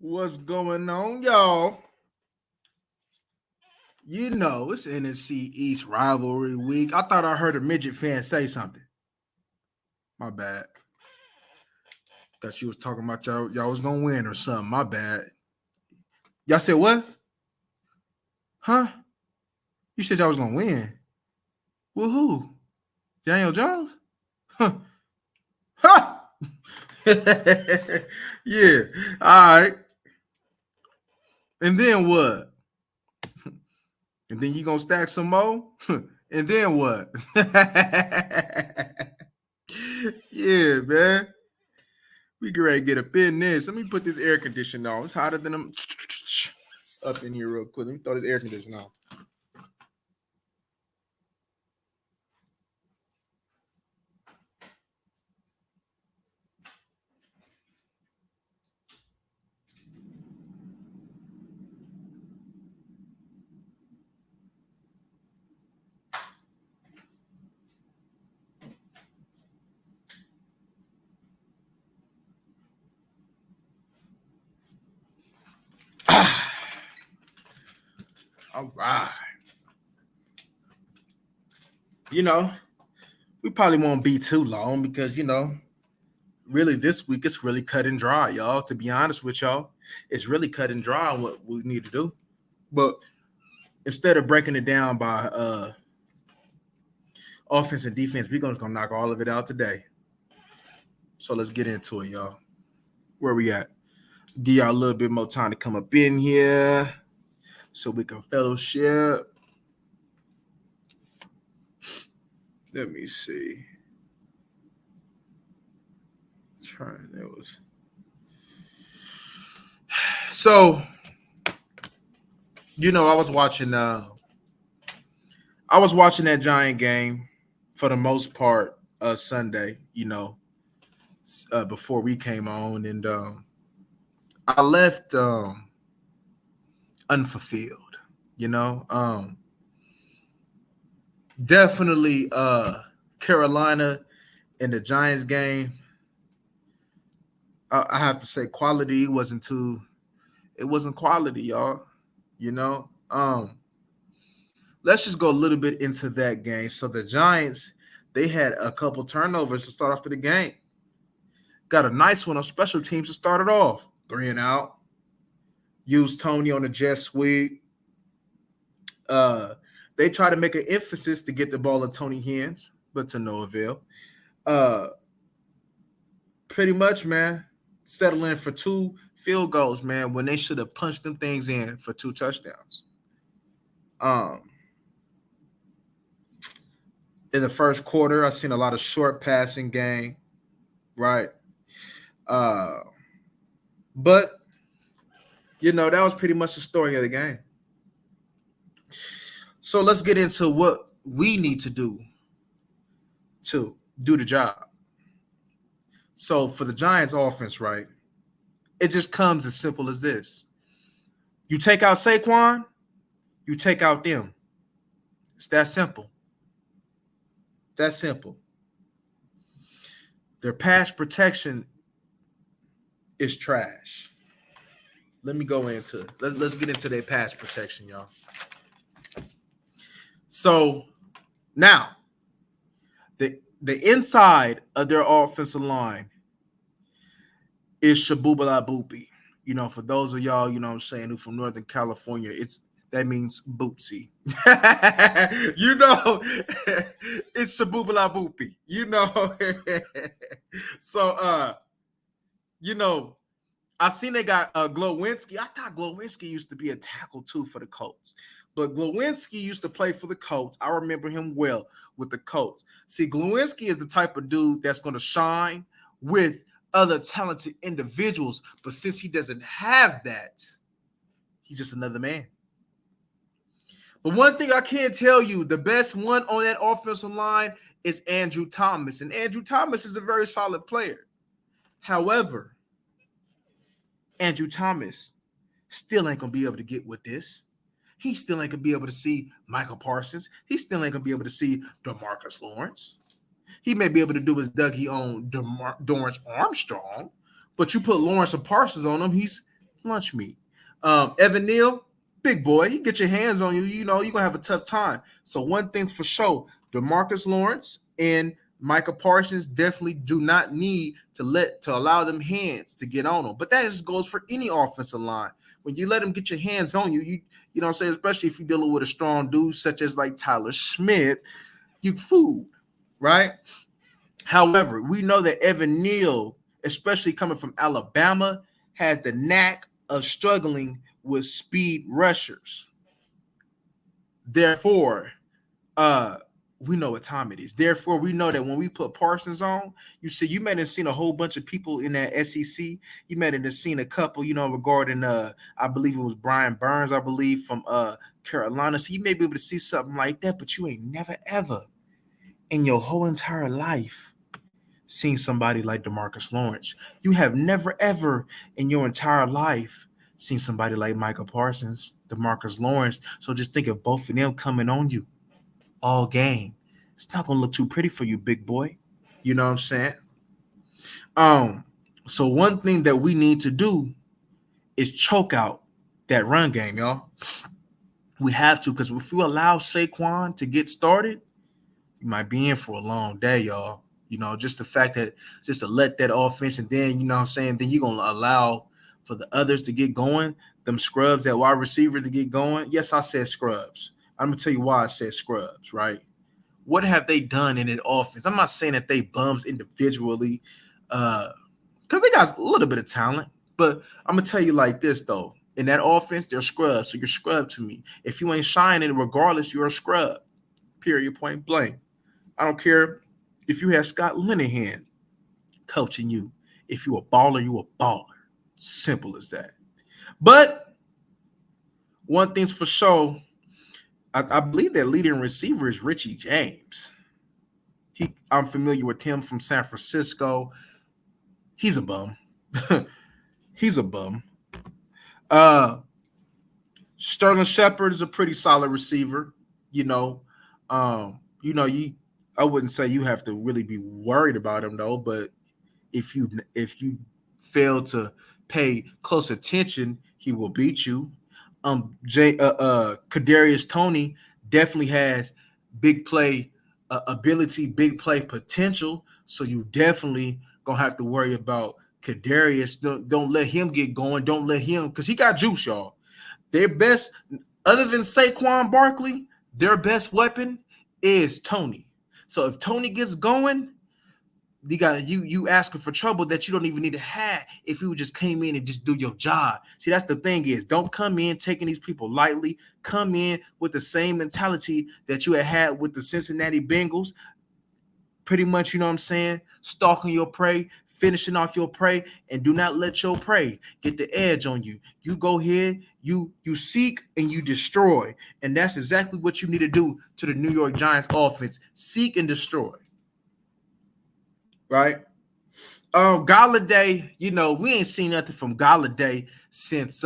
What's going on, y'all? You know, it's NFC East rivalry week. I thought I heard a midget fan say something. My bad. Thought she was talking about y'all was gonna win or something. My bad. Y'all said what? Huh? You said y'all was gonna win. Well, who? Daniel Jones? Huh? Ha! Yeah. All right. And then what? And then you gonna stack some more? And then what? Yeah, man. We get ready to get up in this. Let me put this air conditioner on. It's hotter than them up in here real quick. Let me throw this air conditioner on. All right. You know, we probably won't be too long because, really this week it's really cut and dry, y'all. To be honest with y'all, it's really cut and dry on what we need to do. But instead of breaking it down by offense and defense, we're gonna knock all of it out today. So let's get into it, y'all. Where we at? Give y'all a little bit more time to come up in here so we can fellowship. Let me see. Trying it was so. I was watching. I was watching that Giant game for the most part Sunday. Before we came on, and I left unfulfilled. You know, definitely Carolina in the Giants game. I have to say quality wasn't too. It wasn't quality, y'all. You know, let's just go a little bit into that game. So the Giants, they had a couple turnovers to start off the game. Got a nice one on special teams to start it off. 3 and out. Used Tony on the jet sweep. Uh, they try to make an emphasis to get the ball in Tony hands, but to no avail. Uh, Pretty much, man, settling for 2 field goals, man, when they should have punched them things in for 2 touchdowns. Um, in the first quarter, I seen a lot of short passing game, right? Uh, but that was pretty much the story of the game. So let's get into what we need to do the job. So for the Giants offense, right? It just comes as simple as this. You take out Saquon, you take out them. It's that simple. That simple. Their pass protection is trash. Let me go into it. Let's get into their pass protection, y'all. So now the inside of their offensive line is Shabubala Boopy. For those of y'all, what I'm saying, who from Northern California, that means Bootsy. It's Shabubala Boopy. So I seen they got Glowinski. I thought Glowinski used to be a tackle too for the Colts. But Glowinski used to play for the Colts. I remember him well with the Colts. See, Glowinski is the type of dude that's going to shine with other talented individuals. But since he doesn't have that, he's just another man. But one thing I can tell you, the best one on that offensive line is Andrew Thomas. And Andrew Thomas is a very solid player. However, Andrew Thomas still ain't going to be able to get with this. He still ain't going to be able to see Michael Parsons. He still ain't going to be able to see DeMarcus Lawrence. He may be able to do his Dougie on Dorrance Armstrong, but you put Lawrence and Parsons on him, he's lunch meat. Evan Neal, big boy, you get your hands on you, you know, you're gonna have a tough time. So one thing's for sure, DeMarcus Lawrence and Micah Parsons definitely do not need to allow them hands to get on them. But that just goes for any offensive line. When you let them get your hands on you, you know what I'm saying, especially if you're dealing with a strong dude such as like Tyler Smith, you food, right? However, we know that Evan Neal, especially coming from Alabama, has the knack of struggling with speed rushers. Therefore, we know what time it is. Therefore, we know that when we put Parsons on, you see, you might have seen a whole bunch of people in that SEC. You might have seen a couple, you know, regarding I believe it was Brian Burns, I believe, from Carolina. So you may be able to see something like that, but you ain't never ever in your whole entire life seen somebody like DeMarcus Lawrence. You have never ever in your entire life seen somebody like Michael Parsons, DeMarcus Lawrence. So just think of both of them coming on you all game. It's not gonna look too pretty for you, big boy. You know what I'm saying? Um, so one thing that we need to do is choke out that run game, y'all. We have to, because if we allow Saquon to get started, you might be in for a long day, y'all. You know, just the fact that just to let that offense, and then, you know what I'm saying, then you're going to allow for the others to get going, them scrubs, that wide receiver to get going. Yes, I said scrubs. I'm going to tell you why I said scrubs, right? What have they done in an offense? I'm not saying that they bums individually because they got a little bit of talent, but I'm going to tell you like this, though. In that offense, they're scrubs, so you're scrub to me. If you ain't shining, regardless, you're a scrub, period, point blank. I don't care if you have Scott Linehan coaching you. If you a baller, you a baller. Simple as that. But one thing's for sure, I believe that leading receiver is Richie James. I'm familiar with him from San Francisco. He's a bum. He's a bum. Sterling Shepard is a pretty solid receiver. You know, I wouldn't say you have to really be worried about him though, but if you fail to pay close attention, he will beat you. Kadarius Toney definitely has big play ability, big play potential. So you definitely gonna have to worry about Kadarius. Don't let him get going. Don't let him, because he got juice, y'all. Their best, other than Saquon Barkley, their best weapon is Toney. So if Toney gets going, you asking for trouble that you don't even need to have if you just came in and just do your job. See, that's the thing is, don't come in taking these people lightly. Come in with the same mentality that you had with the Cincinnati Bengals. Pretty much, you know what I'm saying? Stalking your prey, finishing off your prey, and do not let your prey get the edge on you. You go here, you seek and you destroy. And that's exactly what you need to do to the New York Giants offense. Seek and destroy. Right? Galladay, you know, we ain't seen nothing from Galladay since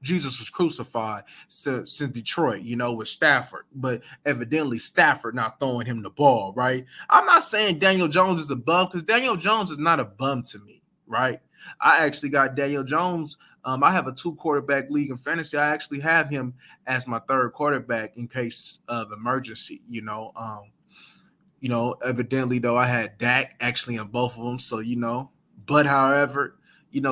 Jesus was crucified, since Detroit, you know, with Stafford. But evidently Stafford not throwing him the ball, right? I'm not saying Daniel Jones is a bum, because Daniel Jones is not a bum to me, right? I actually got Daniel Jones. I have a 2-quarterback league in fantasy. I actually have him as my third quarterback in case of emergency, evidently, though, I had Dak actually in both of them. So, but however,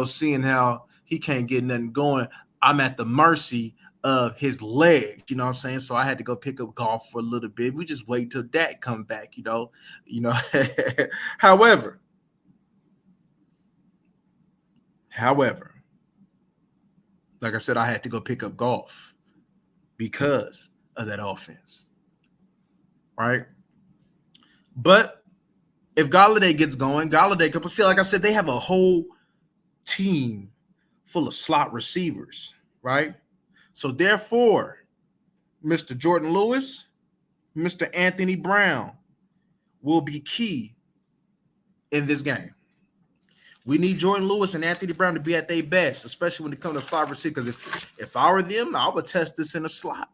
seeing how he can't get nothing going, I'm at the mercy of his legs, you know what I'm saying? So I had to go pick up golf for a little bit. We just wait till Dak come back, However, like I said, I had to go pick up golf because of that offense, right? But if Galladay gets going, Galladay could see, like I said, they have a whole team full of slot receivers, right? So therefore, Mr. Jordan Lewis, Mr. Anthony Brown will be key in this game. We need Jordan Lewis and Anthony Brown to be at their best, especially when it comes to slot receiver. Because if I were them, I would test this in a slot.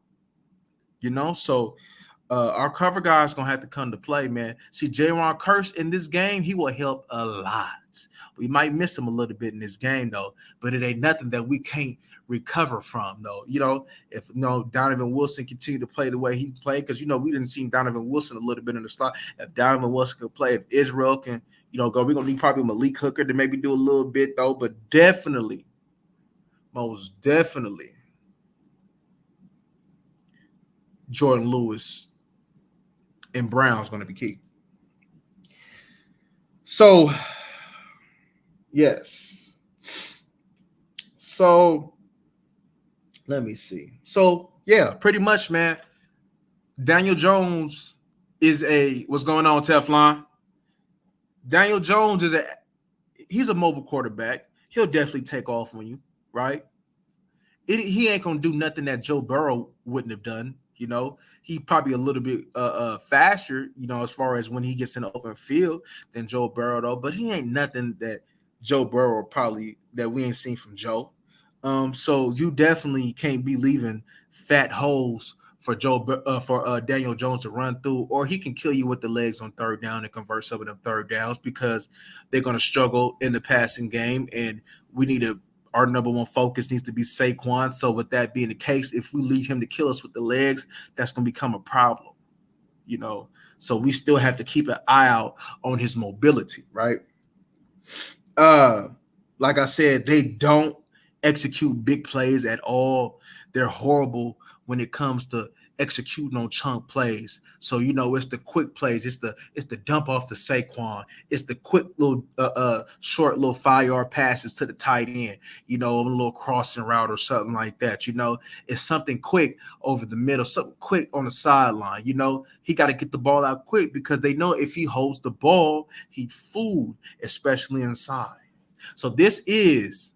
So Our cover guys gonna have to come to play, man. See, J-Ron Curse in this game, he will help a lot. We might miss him a little bit in this game though, but it ain't nothing that we can't recover from though. If Donovan Wilson continue to play the way he played, because we didn't see Donovan Wilson a little bit in the slot. If Donovan Wilson could play, if Israel can, go, we're gonna need probably Malik Hooker to maybe do a little bit though, but definitely, most definitely, Jordan Lewis and Brown's going to be key. So, yes. So, let me see. So, yeah, pretty much, man. Daniel Jones is what's going on, Teflon? Daniel Jones he's a mobile quarterback. He'll definitely take off on you, right? He ain't going to do nothing that Joe Burrow wouldn't have done. He probably a little bit faster, as far as when he gets in the open field than Joe Burrow, though. But he ain't nothing that Joe Burrow probably that we ain't seen from Joe. So you definitely can't be leaving fat holes for Daniel Jones to run through, or he can kill you with the legs on third down and convert some of them third downs because they're going to struggle in the passing game, and we need to. Our number one focus needs to be Saquon. So with that being the case, if we leave him to kill us with the legs, that's going to become a problem, So we still have to keep an eye out on his mobility, right? Like I said, they don't execute big plays at all. They're horrible when it comes to executing on chunk plays. So it's the quick plays. It's the dump off to Saquon. It's the quick little short little 5-yard passes to the tight end. A little crossing route or something like that. It's something quick over the middle, something quick on the sideline. He got to get the ball out quick because they know if he holds the ball, he's fooled, especially inside. So this is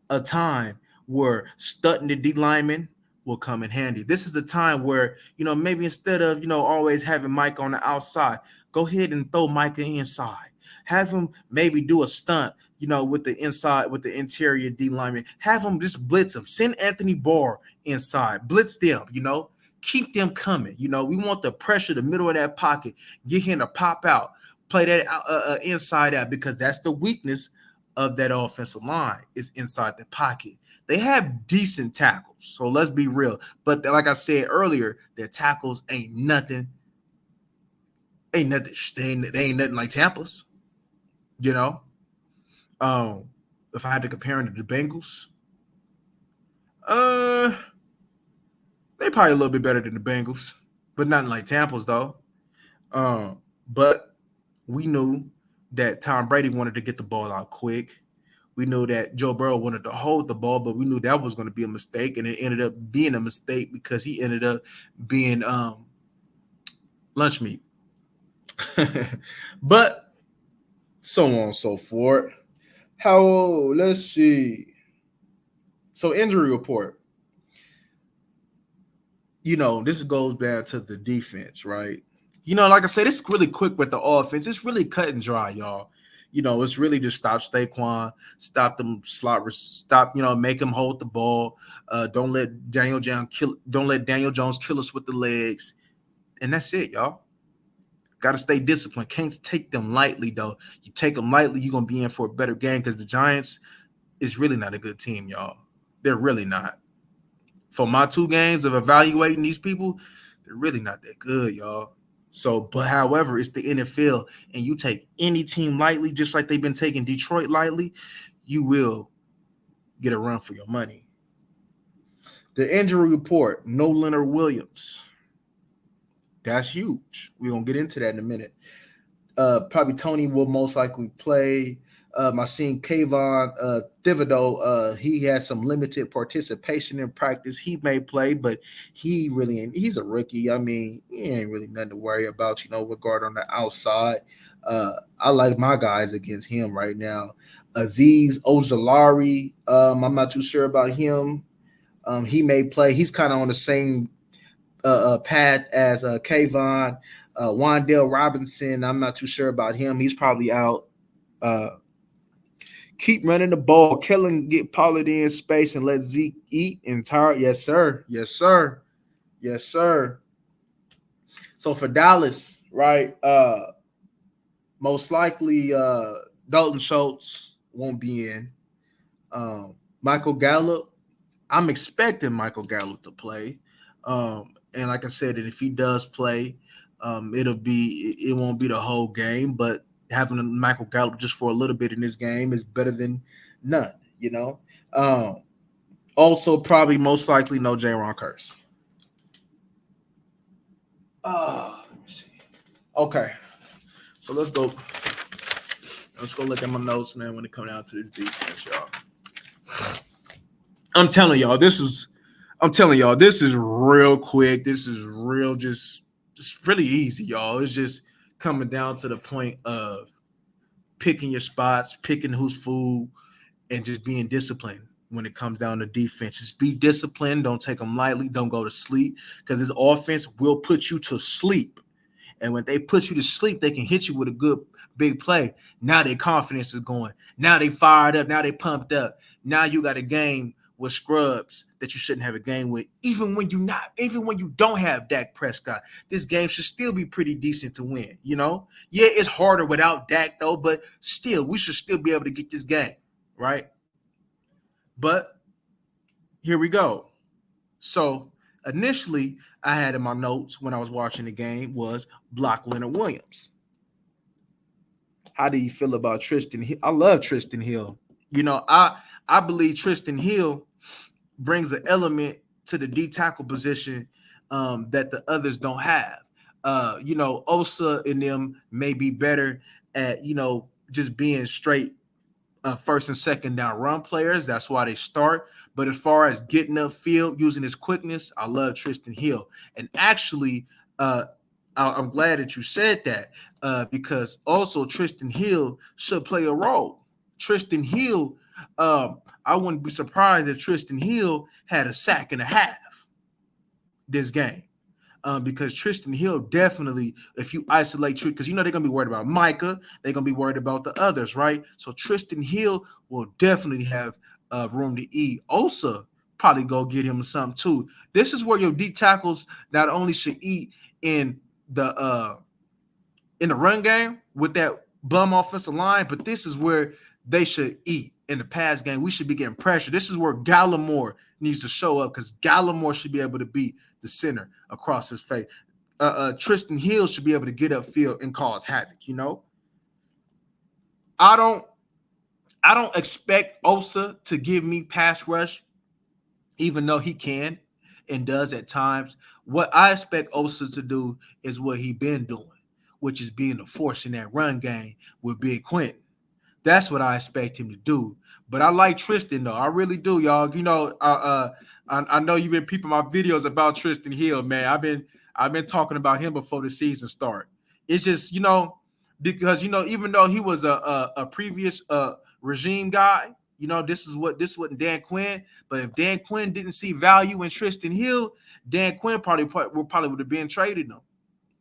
a time where stunting the D lineman will come in handy. This is the time where, maybe instead of, always having Mike on the outside, go ahead and throw Micah inside. Have him maybe do a stunt, with the inside, with the interior D lineman. Have him just blitz him. Send Anthony Barr inside. Blitz them, Keep them coming. We want the pressure, the middle of that pocket. Get him to pop out. Play that inside out because that's the weakness of that offensive line is inside the pocket. They have decent tackles, so let's be real. But like I said earlier, their tackles ain't nothing. They ain't nothing like Tampa's. If I had to compare them to the Bengals, they probably a little bit better than the Bengals, but nothing like Tampa's though. But we knew that Tom Brady wanted to get the ball out quick. We knew that Joe Burrow wanted to hold the ball, but we knew that was going to be a mistake, and it ended up being a mistake because he ended up being lunch meat. But so on and so forth. Let's see. So injury report. This goes back to the defense, right? Like I said, it's really quick with the offense. It's really cut and dry, y'all. It's really just stop Saquon, stop them stop, make him hold the ball. Don't let Daniel Jones kill us with the legs. And that's it, y'all. Got to stay disciplined. Can't take them lightly, though. You take them lightly, you're going to be in for a better game because the Giants is really not a good team, y'all. They're really not. For my 2 games of evaluating these people, they're really not that good, y'all. So, but however, it's the NFL, and you take any team lightly, just like they've been taking Detroit lightly, you will get a run for your money. The injury report, no Leonard Williams. That's huge. We're going to get into that in a minute. Probably Tony will most likely play. My seen Kayvon Thibodeau, he has some limited participation in practice. He may play, but he really ain't. He's a rookie. I mean, he ain't really nothing to worry about, with guard on the outside. I like my guys against him right now. Azeez Ojulari, I'm not too sure about him. He may play. He's kind of on the same path as Kayvon. Wan'Dale Robinson, I'm not too sure about him. He's probably out. Keep running the ball. Kellen get Pollard in space and let Zeke eat entire. Yes, sir. Yes, sir. Yes, sir. So for Dallas, right? Most likely Dalton Schultz won't be in. Michael Gallup, I'm expecting Michael Gallup to play. And like I said, and if he does play, it won't be the whole game, but having Michael Gallup just for a little bit in this game is better than none, you know. Um, Also, probably most likely no J-Ron Curse. Let me see. Okay, so let's go. Let's go look at my notes, man. When it comes down to this defense, y'all. I'm telling y'all, this is. I'm telling y'all, this is real quick. This is real, just really easy, y'all. It's just coming down to the point of picking your spots, picking who's food, and just being disciplined when it comes down to defense. Just be disciplined. Don't take them lightly. Don't go to sleep because this offense will put you to sleep. And when they put you to sleep, they can hit you with a good big play. Now their confidence is going. Now they fired up. Now they pumped up. Now you got a game with scrubs that you shouldn't have a game with. Even when you don't have Dak Prescott, this game should still be pretty decent to win. You know, yeah, it's harder without Dak though, but still, we should still be able to get this game right. But here we go. So initially, I had in my notes when I was watching the game was block Leonard Williams. How do you feel about Tristan Hill? I love Tristan Hill. You know, I believe Tristan Hill brings an element to the D tackle position that the others don't have. You know, Osa and them may be better at, you know, just being straight first and second down run players. That's why they start. But as far as getting upfield, using his quickness, I love Tristan Hill. And actually, I'm glad that you said that because also Tristan Hill should play a role. Tristan Hill, I wouldn't be surprised if Tristan Hill had a sack and a half this game. Because Tristan Hill definitely, if you isolate, because you know they're going to be worried about Micah, they're going to be worried about the others, right? So Tristan Hill will definitely have room to eat. Osa probably go get him something too. This is where your deep tackles not only should eat in the run game with that bum offensive line, but this is where they should eat in the pass game. We should be getting pressure. This is where Gallimore needs to show up because Gallimore should be able to beat the center across his face. Tristan Hill should be able to get upfield and cause havoc. You know, I don't expect Osa to give me pass rush, even though he can and does at times. What I expect Osa to do is what he's been doing, which is being a force in that run game with Big Quentin. That's what I expect him to do. But I like Tristan though. I really do, y'all. You know, I know you've been peeping my videos about Tristan Hill, man. I've been talking about him before the season start. It's just, you know, because you know, even though he was a previous regime guy, you know, this wasn't Dan Quinn. But if Dan Quinn didn't see value in Tristan Hill, Dan Quinn probably would have been traded him.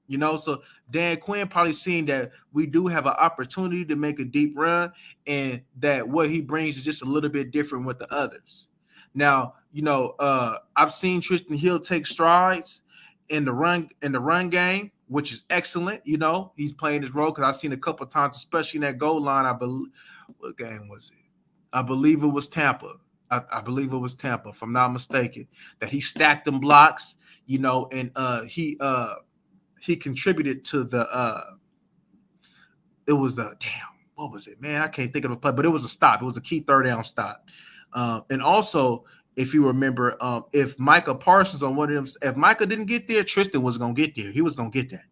You know, so Dan Quinn probably seen that we do have an opportunity to make a deep run and that what he brings is just a little bit different with the others. Now, you know, I've seen Tristan Hill take strides in the run game, which is excellent. You know, he's playing his role because I've seen a couple of times, especially in that goal line. I believe, what game was it? I believe it was Tampa. I believe it was Tampa, if I'm not mistaken, that he stacked them blocks, you know, and he contributed to the it was a what was it, man? I can't think of a play, but it was a stop. It was a key third down stop. And also, if you remember, if Micah Parsons on one of them, if Micah didn't get there, Tristan was gonna get there. He was gonna get that.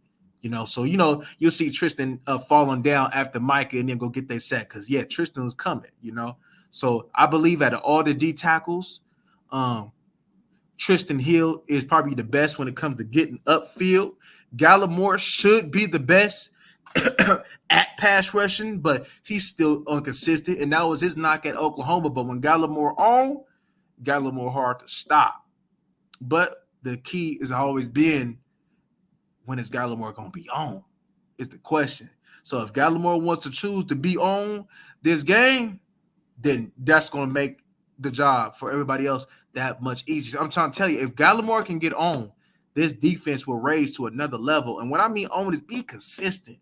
You know, so you know, you'll see Tristan falling down after Micah and then go get that sack. Because yeah, Tristan was coming, you know. So I believe out of all the D tackles, Tristan Hill is probably the best when it comes to getting upfield. Gallimore should be the best at pass rushing, but he's still inconsistent. And that was his knock at Oklahoma. But when Gallimore hard to stop. But the key has always been, when is Gallimore going to be on? Is the question. So if Gallimore wants to choose to be on this game, then that's going to make the job for everybody else that much easier. I'm trying to tell you, if Gallimore can get on, this defense will raise to another level. And what I mean on is be consistent.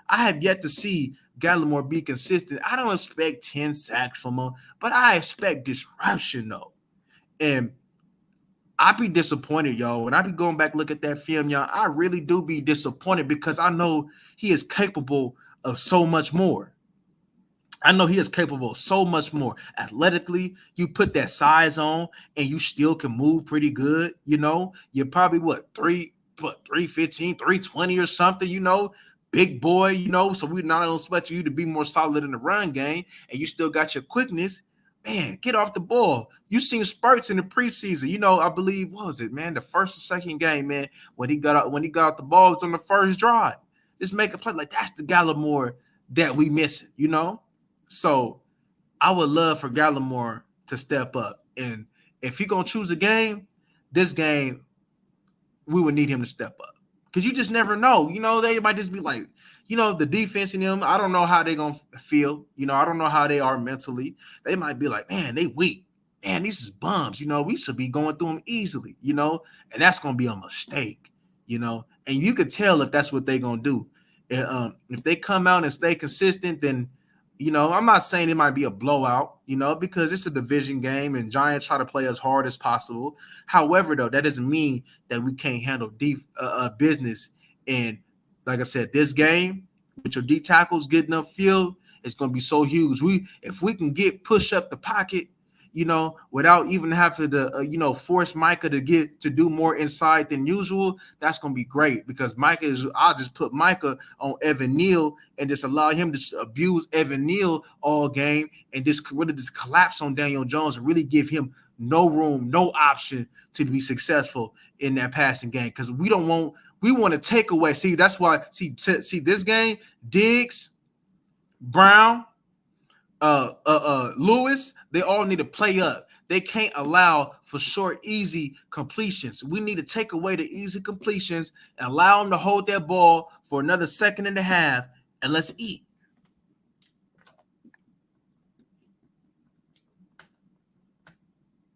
I have yet to see Gallimore be consistent. I don't expect 10 sacks from him, but I expect disruption though. And I be disappointed, y'all. When I be going back look at that film, y'all, I really do be disappointed because I know he is capable of so much more. I know he is capable of so much more. Athletically, you put that size on and you still can move pretty good. You're probably 315, 320 or something, big boy, so we not only expect you to be more solid in the run game and you still got your quickness. Man, get off the ball. You seen spurts in the preseason. I believe, what was it, man? The first or second game, man, when he got out the ball, it was on the first drive. Just make a play. Like, that's the Gallimore that we missing, So I would love for Gallimore to step up. And if he gonna choose a game, this game, we would need him to step up. Because you just never know. They might just be like, the defense in them, I don't know how they're going to feel. I don't know how they are mentally. They might be like, man, they weak. Man, these is bums. We should be going through them easily, and that's going to be a mistake, and you could tell if that's what they're going to do. If they come out and stay consistent, then, I'm not saying it might be a blowout, because it's a division game and Giants try to play as hard as possible. However, though, that doesn't mean that we can't handle deep business. And like I said, this game with your D tackles getting upfield, it's going to be so huge. If we can push up the pocket, without even having to, force Micah to do more inside than usual, that's going to be great because I'll just put Micah on Evan Neal and just allow him to abuse Evan Neal all game and just really just collapse on Daniel Jones and really give him no room, no option to be successful in that passing game because we want to take away. See, that's why, see this game, Diggs, Brown, Lewis, they all need to play up. They can't allow for short, easy completions. We need to take away the easy completions and allow them to hold that ball for another second and a half, and let's eat.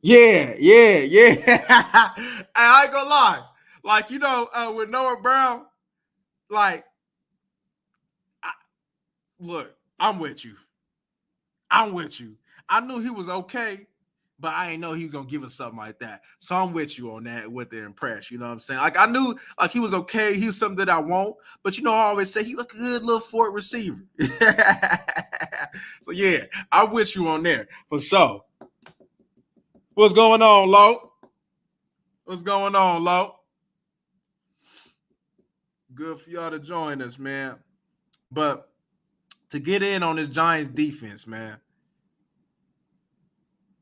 Yeah. And I ain't gonna lie. Like, with Noah Brown, like, look, I'm with you. I knew he was okay, but I didn't know he was gonna give us something like that. So I'm with you on that with the impress. You know what I'm saying? Like I knew like he was okay. He was something that I want, but I always say he look a good little Ford receiver. So yeah, I'm with you on there for sure. What's going on, Lo? What's going on, Lo? Good for y'all to join us, man. But to get in on this Giants defense, man.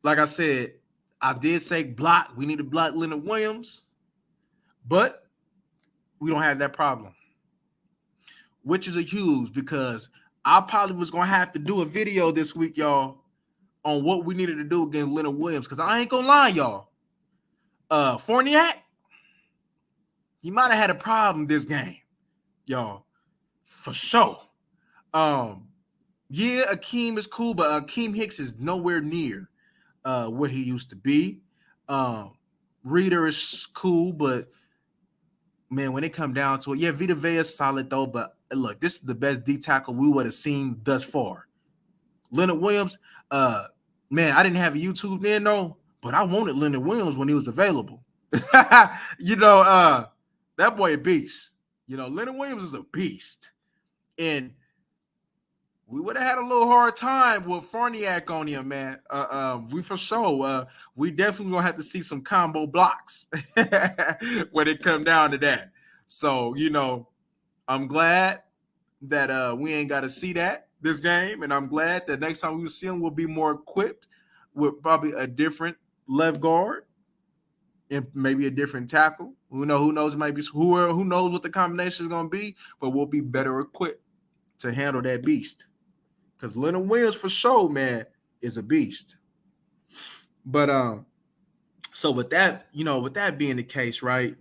Like I said, I did say block. We need to block Leonard Williams, but we don't have that problem, which is a huge because I probably was going to have to do a video this week, y'all, on what we needed to do against Leonard Williams because I ain't going to lie, y'all. Fournier, he might have had a problem this game, y'all, for sure. Yeah, Akeem is cool, but Akeem Hicks is nowhere near what he used to be. Reader is cool, but man, when it come down to it, yeah, Vita Vea is solid though. But look, this is the best D tackle we would have seen thus far. Leonard Williams, man, I didn't have a YouTube then though, but I wanted Leonard Williams when he was available. That boy a beast. Leonard Williams is a beast, and we would have had a little hard time with Farniak on him, man. We for sure. We definitely gonna have to see some combo blocks when it come down to that. So, I'm glad that we ain't got to see that this game, and I'm glad that next time we see him, we'll be more equipped with probably a different left guard and maybe a different tackle. Who knows? Maybe who knows what the combination is gonna be, but we'll be better equipped to handle that beast. Because Leonard Williams for sure, man, is a beast. But so with that, with that being the case, right?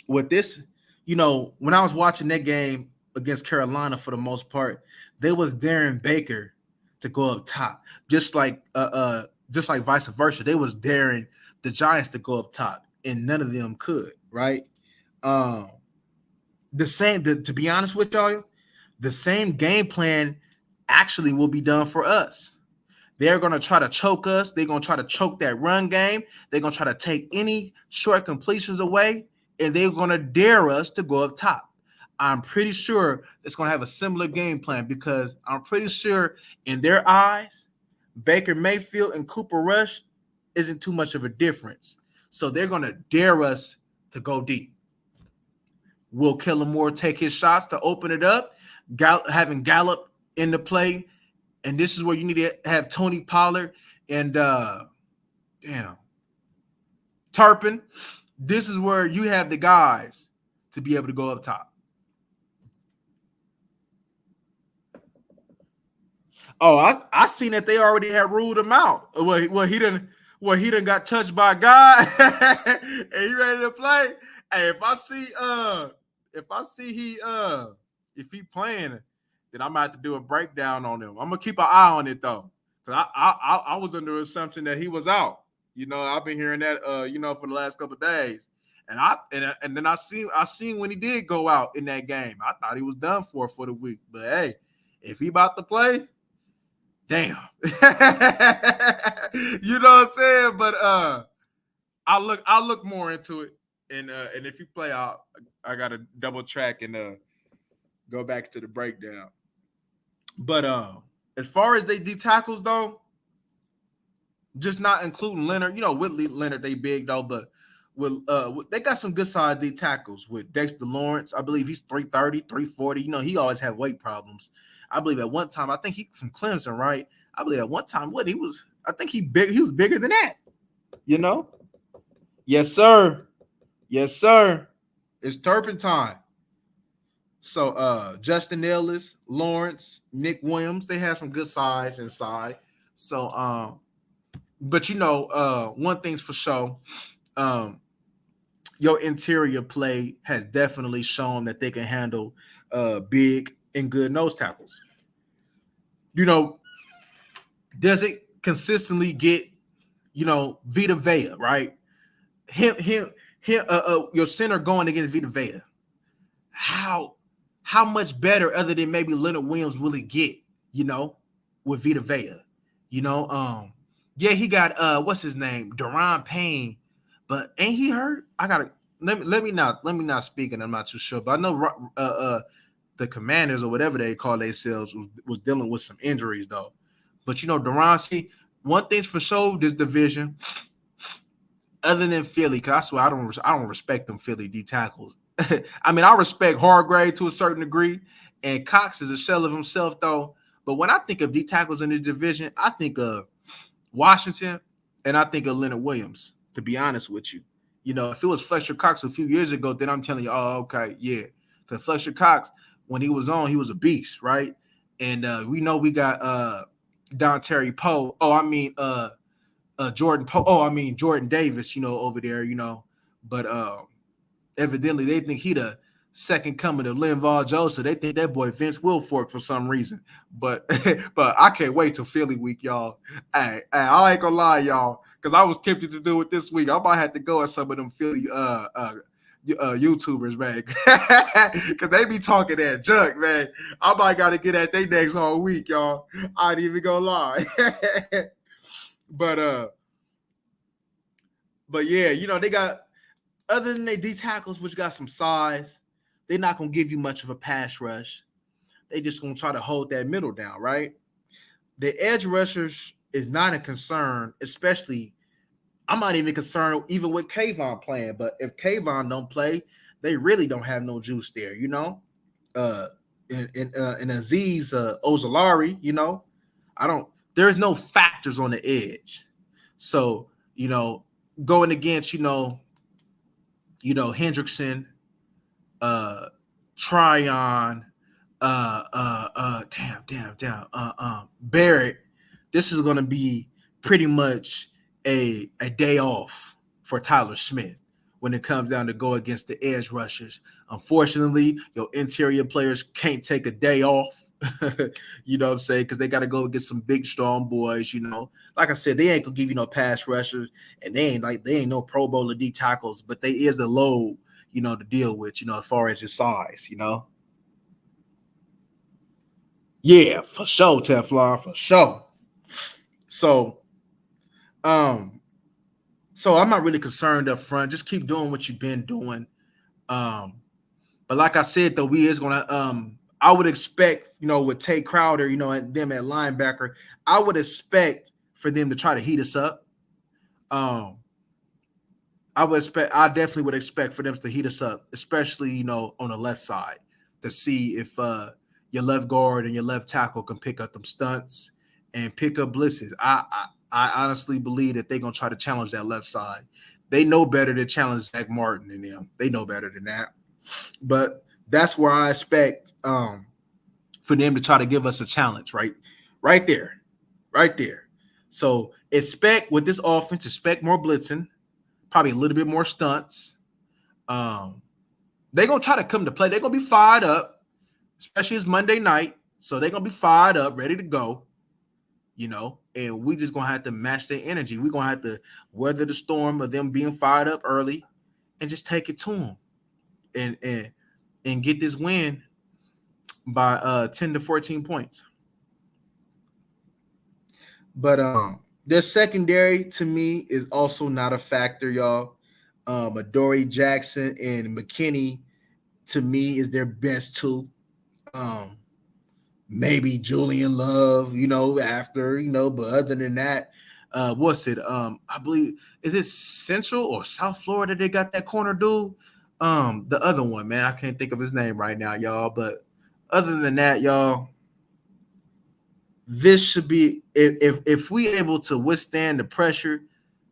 With this, when I was watching that game against Carolina for the most part, there was Darren Baker to go up top, just like vice versa. They was daring the Giants to go up top. and none of them could, right? Um, to be honest with y'all, the same game plan actually will be done for us. They're going to try to choke us. They're going to try to choke that run game. They're going to try to take any short completions away, and they're going to dare us to go up top. I'm pretty sure it's going to have a similar game plan because I'm pretty sure in their eyes, Baker Mayfield and Cooper Rush isn't too much of a difference. So they're going to dare us to go deep. Will Kellen Moore take his shots to open it up, having Gallup in the play. And this is where you need to have Tony Pollard and Turpin. This is where you have the guys to be able to go up top. Oh, I seen that they already had ruled him out. Well, he didn't got touched by God and he ready to play. Hey, if he playing, then I might have to do a breakdown on him. I'm gonna keep an eye on it though, because I was under the assumption that he was out. I've been hearing that for the last couple of days, and then I seen when he did go out in that game. I thought he was done for the week, but hey, if he about to play, damn, you know what I'm saying? But I'll look more into it, and if you play, I gotta double track and go back to the breakdown. But as far as they D tackles though, just not including Leonard, Whitley Leonard, they big though, but they got some good size D tackles with Dexter Lawrence. I believe he's 330, 340. He always had weight problems. I believe at one time, I think he from Clemson, right? I believe at one time, he was bigger than that. Yes, sir. Yes, sir. It's turpentine. So Justin Ellis, Lawrence, Nick Williams, they have some good size inside. So but one thing's for sure, your interior play has definitely shown that they can handle big and good nose tackles. Does it consistently get, Vita Vea, right? Him, your center going against Vita Vea. How much better other than maybe Leonard Williams will it get, with Vita Vea? Yeah, he got what's his name? Deron Payne, but ain't he hurt? I gotta let me not speak, and I'm not too sure, but I know the Commanders or whatever they call themselves was dealing with some injuries though. But Deron, see, one thing's for sure, this division, other than Philly, because I swear I don't respect them Philly D tackles. I mean, I respect Hargrave to a certain degree, and Cox is a shell of himself though. But when I think of D tackles in the division, I think of Washington and I think of Leonard Williams, to be honest with you. If it was Fletcher Cox a few years ago, then I'm telling you, oh, okay, yeah. Because Fletcher Cox, when he was on, he was a beast, right? And we know we got Dontari Poe. Oh, I mean Jordan Poe. Oh, I mean Jordan Davis, over there, But evidently they think he the second coming of Linval Joseph. They think that boy Vince Wilfork for some reason. But but I can't wait till Philly week, y'all. Hey, I ain't gonna lie, y'all, because I was tempted to do it this week. I might have to go at some of them Philly YouTubers, man, because they be talking that junk, man. I might got to get at they next whole week, y'all. I ain't even gonna lie. But yeah, they got, other than they D tackles, which got some size, they're not gonna give you much of a pass rush. They just gonna try to hold that middle down, right? The edge rushers is not a concern, especially. I'm not even concerned even with Kayvon playing, but if Kayvon don't play, they really don't have no juice there, and Aziz Ozolari, there's no factors on the edge. So, going against, Hendrickson, Tryon, Barrett, this is going to be pretty much a day off for Tyler Smith when it comes down to go against the edge rushers. Unfortunately, your interior players can't take a day off. You know what I'm saying? Because they got to go get some big, strong boys. Like I said, they ain't gonna give you no pass rushers, and they ain't no Pro Bowler D tackles, but they is a load, to deal with. As far as his size. Yeah, for sure, Teflon, for sure. So, um, so I'm not really concerned up front. Just keep doing what you've been doing. Um, but like I said, though, we is gonna I would expect, with Tay Crowder, and them at linebacker, I would expect for them to try to heat us up. Um, I definitely would expect for them to heat us up, especially, on the left side, to see if your left guard and your left tackle can pick up them stunts and pick up blitzes. I honestly believe that they're gonna try to challenge that left side. They know better to challenge Zach Martin and them. They know better than that. But that's where I expect for them to try to give us a challenge, right? Right there. Right there. So expect with this offense, expect more blitzing, probably a little bit more stunts. They're gonna try to come to play. They're gonna be fired up, especially it's Monday night. So they're gonna be fired up, ready to go. And we just gonna have to match their energy. We're gonna have to weather the storm of them being fired up early and just take it to them and get this win by 10 to 14 points. But their secondary to me is also not a factor, y'all. Adoree Jackson and McKinney to me is their best two. Um, Maybe Julian Love, after, but other than that, what's it? I believe, is it Central or South Florida they got that corner dude? The other one, man, I can't think of his name right now, y'all. But other than that, y'all, this should be if we able to withstand the pressure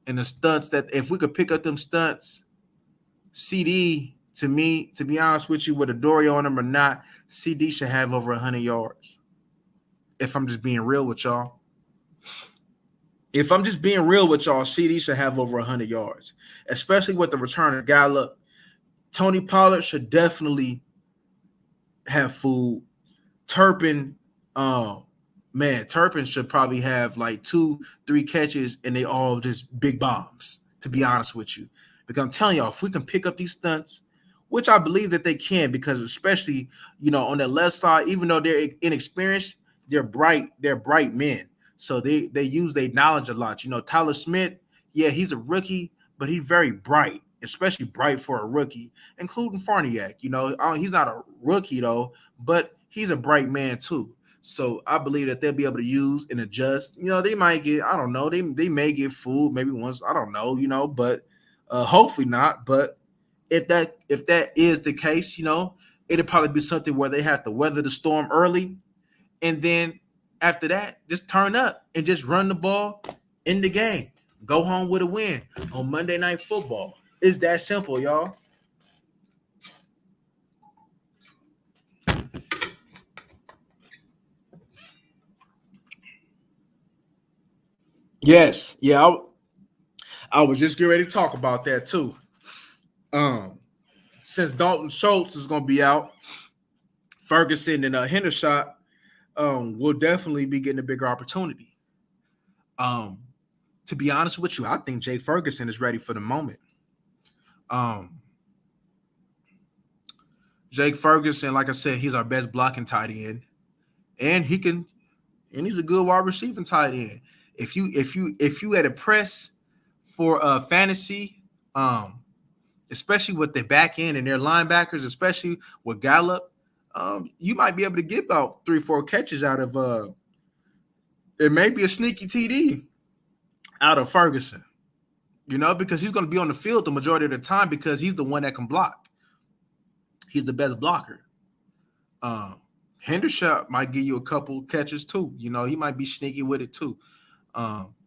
and the stunts, that if we could pick up them stunts, CD, to me, to be honest with you, with Adoree on him or not, CD should have over 100 yards. If I'm just being real with y'all. If I'm just being real with y'all, CD should have over 100 yards, especially with the return of Gallup. Tony Pollard should definitely have food. Turpin, Turpin should probably have like 2-3 catches, and they all just big bombs, to be honest with you. Because I'm telling y'all, if we can pick up these stunts, which I believe that they can, because especially, on the left side, even though they're inexperienced, they're bright men. So they use their knowledge a lot. Tyler Smith, yeah, he's a rookie, but he's very bright, especially bright for a rookie, including Farniak. He's not a rookie though, but he's a bright man too. So I believe that they'll be able to use and adjust. They might get, I don't know, they may get fooled maybe once, I don't know, but hopefully not. But if that is the case, it'll probably be something where they have to weather the storm early, and then after that, just turn up and just run the ball in the game. Go home with a win on Monday Night Football. It's that simple, y'all. Yes, yeah. I was just getting ready to talk about that too. Since Dalton Schultz is going to be out, Ferguson and Hendershot will definitely be getting a bigger opportunity. To be honest with you, I think Jake Ferguson is ready for the moment. Jake Ferguson, like I said, he's our best blocking tight end, and he's a good wide receiving tight end. If you had a press for fantasy, especially with the back end and their linebackers, especially with Gallup, you might be able to get about 3-4 catches out of it may be a sneaky TD out of Ferguson, because he's going to be on the field the majority of the time because he's the one that can block. He's the best blocker. Hendershot might give you a couple catches too. He might be sneaky with it too.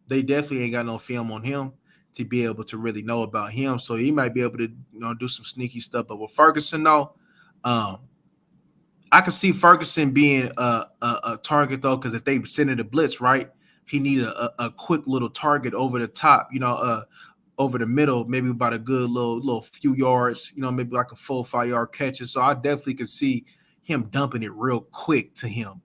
They definitely ain't got no film on him to be able to really know about him. So he might be able to do some sneaky stuff. But with Ferguson, though, I can see Ferguson being a target, though, because if they send it a blitz, right, he needs a quick little target over the top, over the middle, maybe about a good little few yards, maybe like a 4 or 5 yard catches. So I definitely could see him dumping it real quick to him.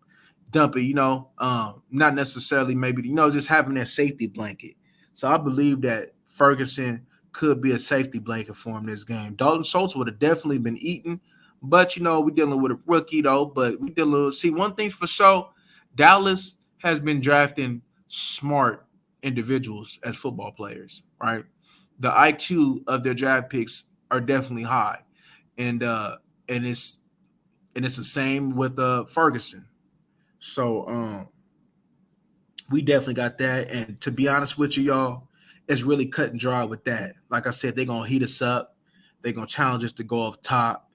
dump it, not necessarily maybe, just having that safety blanket. So I believe that Ferguson could be a safety blanket for him this game. Dalton Schultz would have definitely been eaten, but we're dealing with a rookie though. But we dealing with, see, one thing for sure, Dallas has been drafting smart individuals as football players, right? The IQ of their draft picks are definitely high, and and it's it's the same with Ferguson. So we definitely got that. And to be honest with you, y'all, it's really cut and dry with that. Like I said, they're gonna heat us up. They're gonna challenge us to go up top.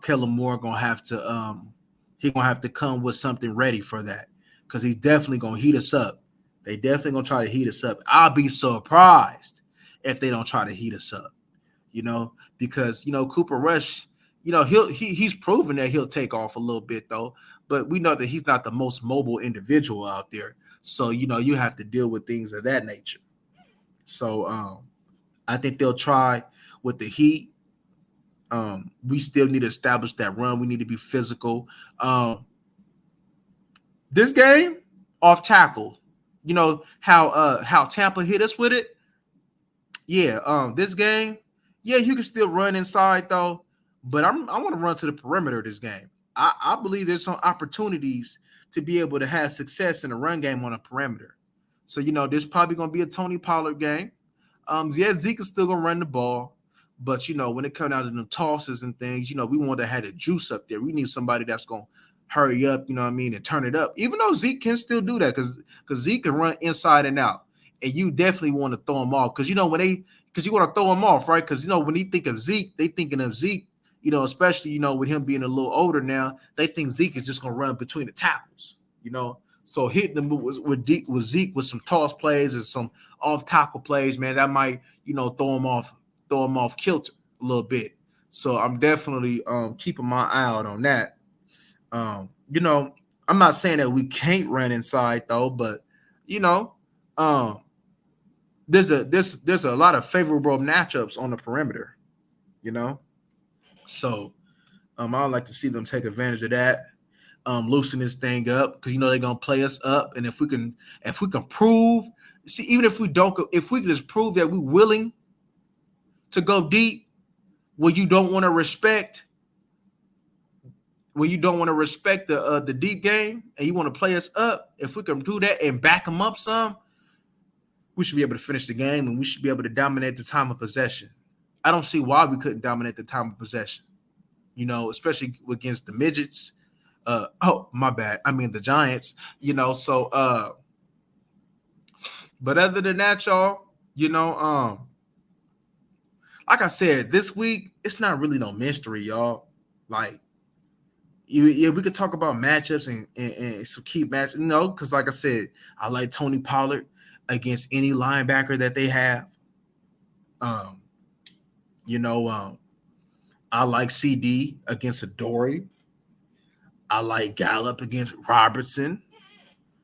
Kellen Moore gonna have to come with something ready for that because he's definitely gonna heat us up. They definitely gonna try to heat us up. I'll be surprised if they don't try to heat us up. Because Cooper Rush, he's proven that he'll take off a little bit though, but we know that he's not the most mobile individual out there. So you have to deal with things of that nature. So I think they'll try with the Heat. We still need to establish that run. We need to be physical. This game off tackle, how Tampa hit us with it. Yeah, this game, yeah, you can still run inside though, but I want to run to the perimeter this game. I believe there's some opportunities to be able to have success in the run game on a perimeter. So there's probably going to be a Tony Pollard game. Yeah, Zeke is still gonna run the ball, but when it comes down to the tosses and things, we want to have the juice up there. We need somebody that's gonna hurry up, and turn it up. Even though Zeke can still do that, because Zeke can run inside and out, and you definitely want to throw him off, because because you want to throw him off, right? Because when you think of Zeke, they thinking of Zeke, especially with him being a little older now, they think Zeke is just gonna run between the tackles. So hitting them with Zeke with some toss plays and some off tackle plays, man, that might throw him off kilter a little bit. So I'm definitely keeping my eye out on that. I'm not saying that we can't run inside though, but um, there's a lot of favorable matchups on the perimeter. You know, so I would like to see them take advantage of that. Loosen this thing up because they're gonna play us up, and if we can prove, see, even if we don't go, if we can just prove that we're willing to go deep, when you don't want to respect, the deep game, and you want to play us up, if we can do that and back them up some, we should be able to finish the game, and we should be able to dominate the time of possession. I don't see why we couldn't dominate the time of possession. Especially against the midgets. Oh, my bad. I mean the Giants. So but other than that, y'all, like I said, this week it's not really no mystery, y'all. Like, yeah, we could talk about matchups and some key matches. No, because like I said, I like Tony Pollard against any linebacker that they have. Um, I like CD against Adoree. I like Gallup against Robertson.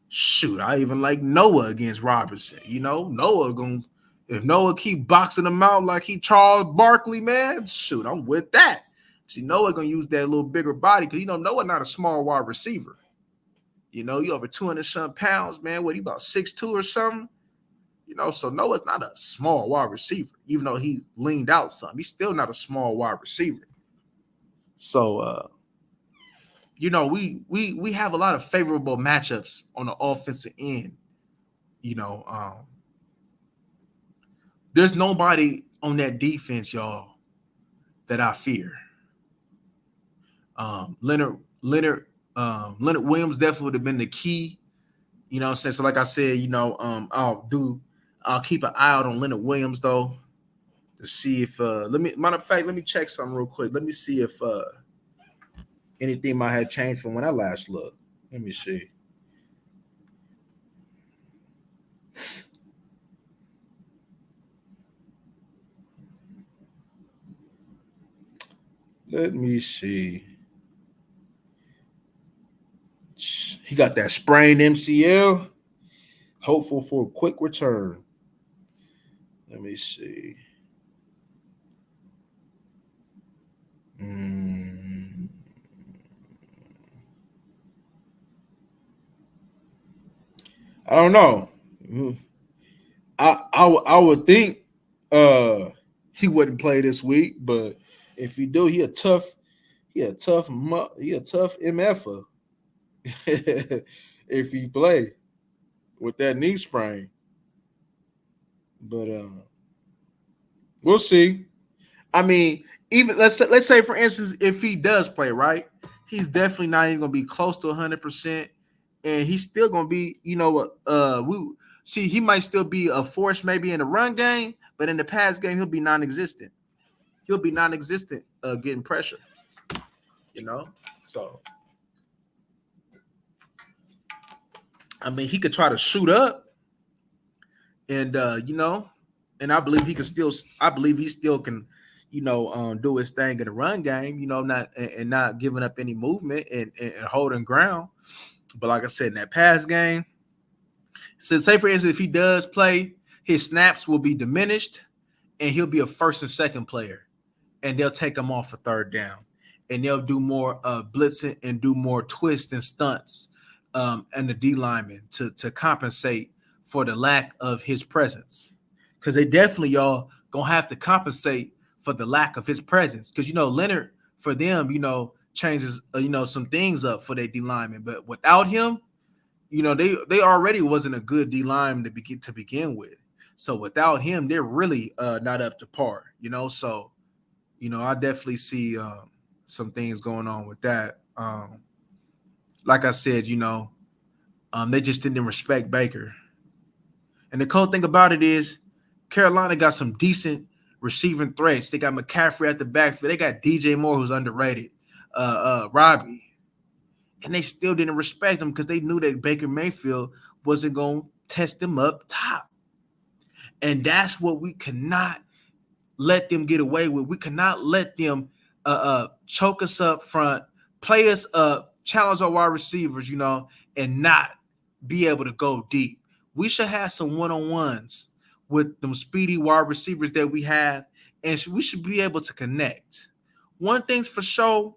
Shoot, I even like Noah against Robertson. Noah going if Noah keep boxing him out like he Charles Barkley, man, shoot, I'm with that. See, Noah gonna use that little bigger body because Noah not a small wide receiver. You over 200 some pounds, man. What he about 6'2" or something? So Noah's not a small wide receiver, even though he leaned out some. He's still not a small wide receiver. So we have a lot of favorable matchups on the offensive end. There's nobody on that defense, y'all, that I fear. Leonard Williams definitely would have been the key. What I'm saying? So like I said, I'll keep an eye out on Leonard Williams though to see if matter of fact, let me check something real quick. Let me see if anything might have changed from when I last looked. Let me see. Let me see. He got that sprained MCL. Hopeful for a quick return. Let me see. I don't know. Mm. I would think he wouldn't play this week, but if he do, he a tough mf'er if he play with that knee sprain. But we'll see. I mean, even let's say for instance, if he does play, right, he's definitely not even gonna be close to 100%, and he's still gonna be, we see he might still be a force maybe in the run game, but in the pass game he'll be non-existent. He'll be non-existent, getting pressure. You know, so I mean, he could try to shoot up, and and I believe he can still. I believe he still can, do his thing in the run game. Not and not giving up any movement and holding ground. But like I said, in that pass game, so say for instance, if he does play, his snaps will be diminished, and he'll be a first and second player, and they'll take him off for third down, and they'll do more blitzing and do more twists and stunts, and the D lineman to compensate for the lack of his presence, because they definitely y'all gonna have to compensate for the lack of his presence, because Leonard for them changes some things up for their D lineman, but without him, they already wasn't a good D line to begin with. So without him, they're really not up to par. So I definitely see some things going on with that. Like I said, they just didn't respect Baker. And the cool thing about it is Carolina got some decent receiving threats. They got McCaffrey at the backfield. They got DJ Moore, who's underrated, Robbie. And they still didn't respect him because they knew that Baker Mayfield wasn't going to test them up top. And that's what we cannot let them get away with. We cannot let them choke us up front, play us up, challenge our wide receivers, and not be able to go deep. We should have some one-on-ones with them speedy wide receivers that we have, and we should be able to connect. One thing's for sure,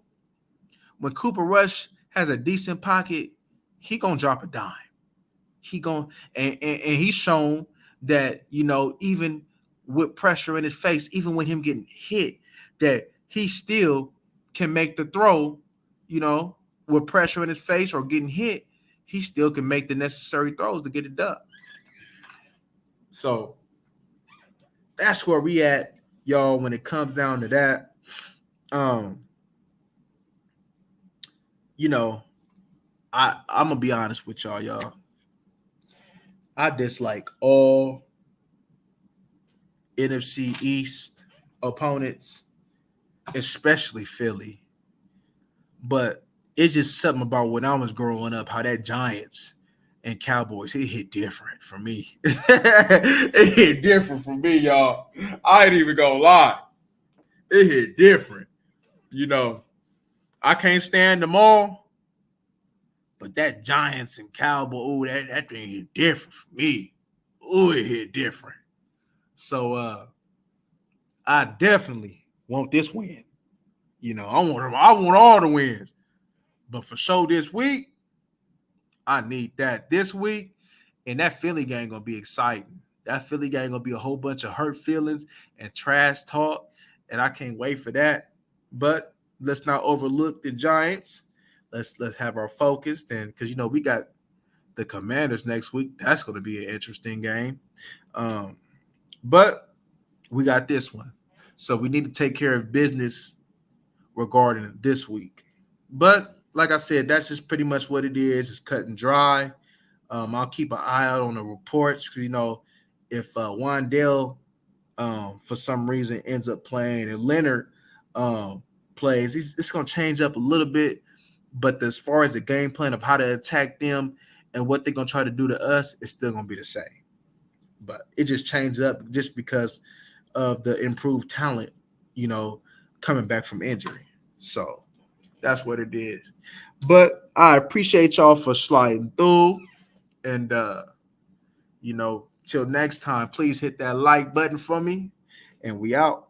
when Cooper Rush has a decent pocket, he gonna drop a dime. He gonna and he's shown that even with pressure in his face, even when him getting hit, that he still can make the throw. With pressure in his face or getting hit, he still can make the necessary throws to get it done. So that's where we at, y'all, when it comes down to that. I'm gonna be honest with y'all. I dislike all NFC East opponents, especially Philly. But it's just something about when I was growing up, how that Giants and Cowboys, it hit different for me. It hit different for me, y'all. I ain't even gonna lie. It hit different. I can't stand them all, but that Giants and Cowboys, ooh, that thing hit different for me. Ooh, it hit different. So I definitely want this win. I want all the wins. But for sure this week, I need that this week. And that Philly game gonna be exciting. That Philly game gonna be a whole bunch of hurt feelings and trash talk. And I can't wait for that. But let's not overlook the Giants. Let's have our focus, and because we got the Commanders next week. That's gonna be an interesting game. But we got this one. So we need to take care of business regarding this week. But like I said, that's just pretty much what it is. It's cut and dry. I'll keep an eye out on the reports because if Wandale for some reason ends up playing and Leonard plays, it's going to change up a little bit. But as far as the game plan of how to attack them and what they're going to try to do to us, it's still going to be the same. But it just changed up just because of the improved talent, coming back from injury. So that's what it is. But I appreciate y'all for sliding through. And, till next time, please hit that like button for me. And we out.